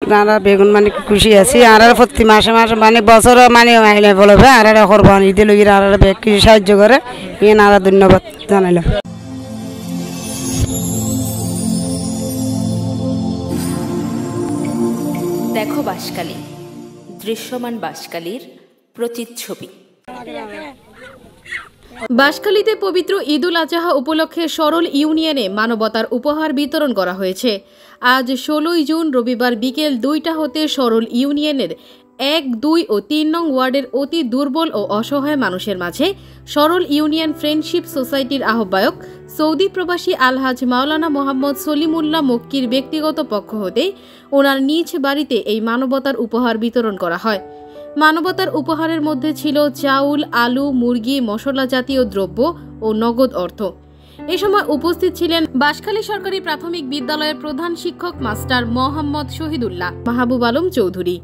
আমরা বেগুন মানে খুশি আছি আর প্রতি মাসে মাসে মানে বছর মানে আইলে বলবে আর কোরবানি ঈদে লগিয়ে আর কিছু সাহায্য করে এখানে আর ধন্যবাদ জানাইলাম। দেখো বাঁশখালী, দৃশ্যমান বাঁশখালীর প্রতিচ্ছবি। বাঁশখালীতে পবিত্র ঈদুল আজহা উপলক্ষে সরল ইউনিয়নে মানবতার উপহার বিতরণ করা হয়েছে। আজ 16 জুন রবিবার বিকেল 2টা হতে সরল ইউনিয়নের 1, 2 ও 3 নং ওয়ার্ডের অতি দুর্বল ও অসহায় মানুষের মাঝে সরল ইউনিয়ন ফ্রেন্ডশিপ সোসাইটির আহ্বায়ক সৌদি প্রবাসী আলহাজ মাওলানা মোহাম্মদ সলিমুল্লাহ মক্কির ব্যক্তিগত পক্ষ হতে ওনার নিজ বাড়িতে এই মানবতার উপহার বিতরণ করা হয়। মানবতার উপহারের মধ্যে ছিল চাউল, আলু, মুরগি, মশলা জাতীয় দ্রব্য ও নগদ অর্থ। এ সময় উপস্থিত ছিলেন বাঁশখালী সরকারি প্রাথমিক বিদ্যালয়ের প্রধান শিক্ষক মাস্টার মোহাম্মদ শহীদুল্লাহ, মাহবুব আলম চৌধুরী,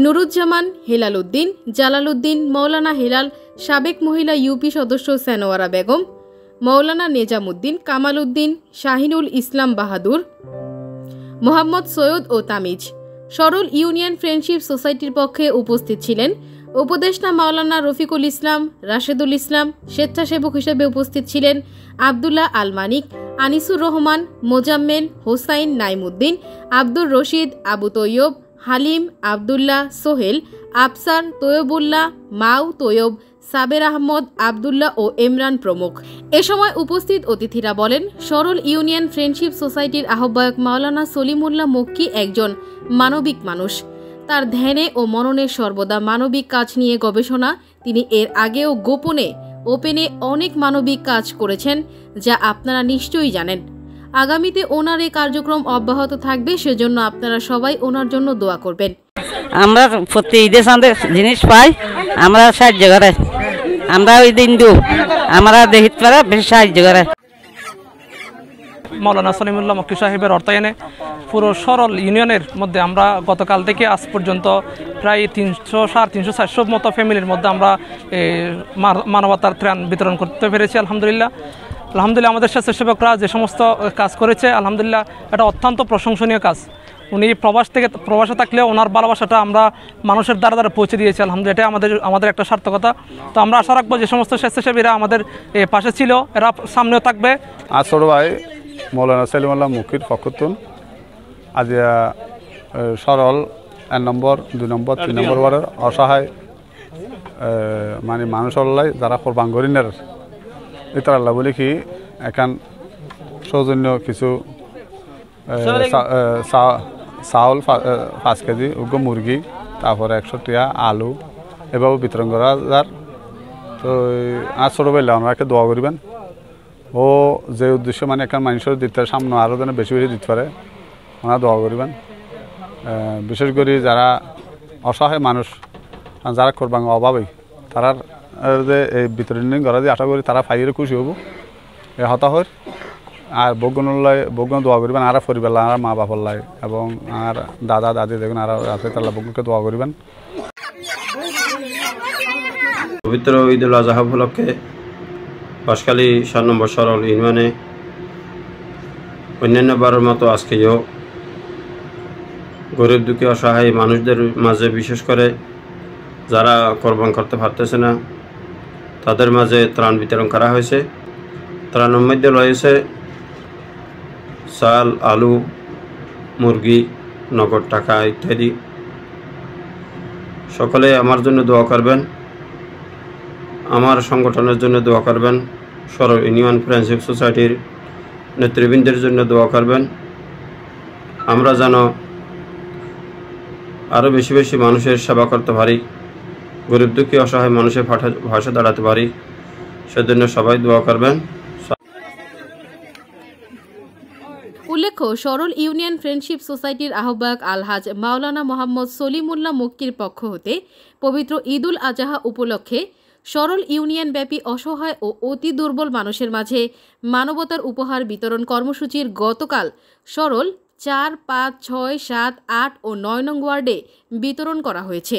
নুরুজ্জামান, হেলাল উদ্দিন, জালাল উদ্দিন, মৌলানা হেলাল, সাবেক মহিলা ইউপি সদস্য সেনোয়ারা বেগম, মৌলানা নেজামুদ্দিন, কামাল উদ্দিন, শাহিনুল ইসলাম বাহাদুর, মোহাম্মদ সৈয়দ ও তামিজ। সরল ইউনিয়ন ফ্রেন্ডশিপ সোসাইটির পক্ষে উপস্থিত ছিলেন উপদেষ্টা মাওলানা রফিকুল ইসলাম, রাশেদুল ইসলাম। স্বেচ্ছাসেবক হিসেবে উপস্থিত ছিলেন আবদুল্লাহ আল মানিক, আনিসুর রহমান, মোজাম্মেল, হোসাইন, নাইমুদ্দিন, আব্দুর রশিদ, আবু তৈয়ব, হালিম, আবদুল্লাহ, সোহেল, আফসার, তৈয়বুল্লাহ, মাউ তৈয়ব, সাবের আহমদ, আবদুল্লাহ ও ইমরান প্রমুখ। এ সময় উপস্থিত অতিথিরা বলেন, সরল ইউনিয়ন ফ্রেন্ডশিপ সোসাইটির আহ্বায়ক মাওলানা সলিমুল্লাহ মক্কি একজন মানবিক মানুষ। তার ধ্যানে ও মননে সর্বদা মানবিক কাজ নিয়ে গবেষণা। তিনি এর আগেও গোপনে ওপেনে অনেক মানবিক কাজ করেছেন, যা আপনারা নিশ্চয়ই জানেন। আগামীতে ওনার এই কার্যক্রম অব্যাহত থাকবে, সেজন্য আপনারা সবাই ওনার জন্য দোয়া করবেন। আমরা প্রতি ঈদের সাথে জিনিস পাই, আমরা সাহায্য করে, আমরা ওই দিন আমরা দেখিতে পারে বেশি সাহায্য করে। মাওলানা সলিমুল্লাহ মক্কি সাহেবের অর্থায়নে পুরো সরল ইউনিয়নের মধ্যে আমরা গতকাল থেকে আজ পর্যন্ত প্রায় 300, 350, 400 মতো ফ্যামিলির মধ্যে আমরা মানবতার ত্রাণ বিতরণ করতে পেরেছি। আলহামদুলিল্লাহ আমাদের স্বেচ্ছাসেবকরা যে সমস্ত কাজ করেছে, আলহামদুলিল্লাহ এটা অত্যন্ত প্রশংসনীয় কাজ। উনি প্রবাসে থাকলেও ওনার ভালোবাসাটা আমরা মানুষের দ্বারা দ্বারা পৌঁছে দিয়েছি। আলহামদুলিল্লাহ এটা আমাদের একটা সার্থকতা। তো আমরা আশা রাখবো যে সমস্ত স্বেচ্ছাসেবীরা আমাদের পাশে ছিল, এরা সামনেও থাকবে। ছোট ভাই মৌলানা সলিমুল্লাহ মক্কির পক্ষতুন আজ সরল 1 নম্বর, 2 নম্বর, 3 নম্বর ওয়ার্ডের অসহায় মানে মানুষ হল্লাই যারা কোরবান করিনের ইতার আল্লাহ বলি কি এখান সৌজন্য কিছু চাউল 5 কেজি, উগ্র মুরগি, তারপরে 100 টিয়া আলু এভাবে বিতরণ করা যার। তো আর ছোটো বেলা ওনাকে দোয়া করবেন। ও যে উদ্দেশ্য মানে এখন মানুষের দিতে সামনে আরও যেন বেশি বেশি দিতে পারে ওনারা দোয়া করবেন। বিশেষ করে যারা অসহায় মানুষ, যারা কোরবান অভাবে তারার যে এই বিতরণ করা যে আশা করি তারা ফাইরে খুশি হব এ হতাহর। আর বগুন দোয়া করবেন আর পরিবার আর মা বাবার লাই এবং আর দাদা দাদি দেখুন আর আছে তারা বগুনকে দোয়া করবেন। পবিত্র ঈদুল আজহা উপলক্ষে বাঁশখালী 7 নম্বর সরল ইউনিয়নে অন্যান্য বারের মতো আজকেও গরিব দুঃখী অসহায় মানুষদের মাঝে, বিশেষ করে যারা কোরবান করতে পারতেছে না তাদের মাঝে ত্রাণ বিতরণ করা হয়েছে। ত্রাণের মধ্যে রয়েছে চাল, আলু, মুরগি, নগদ টাকা ইত্যাদি। সকলে আমার জন্য দোয়া করবেন, আমার সংগঠনের জন্য দোয়া করবেন, সরল ইউনিয়ন ফ্রেন্ডশিপ সোসাইটির নেতৃবৃন্দের জন্য দোয়া করবেন। আমরা যেন আরও বেশি বেশি মানুষের সেবা করতে পারি, গরিব দুঃখী অসহায় মানুষের পাশে দাঁড়াতে পারি, সেজন্য সবাই দোয়া করবেন। উল্লেখ্য, সরল ইউনিয়ন ফ্রেন্ডশিপ সোসাইটির আহ্বায়ক আলহাজ মাওলানা মোহাম্মদ সলিমুল্লাহ মক্কির পক্ষ হতে পবিত্র ঈদুল আজহা উপলক্ষে সরল ইউনিয়ন ব্যাপী অসহায় ও অতি দুর্বল মানুষের মাঝে মানবতার উপহার বিতরণ কর্মসূচির গতকাল সরল 4, 5, 6, 7, 8 ও 9 নং ওয়ার্ডে বিতরণ করা হয়েছে।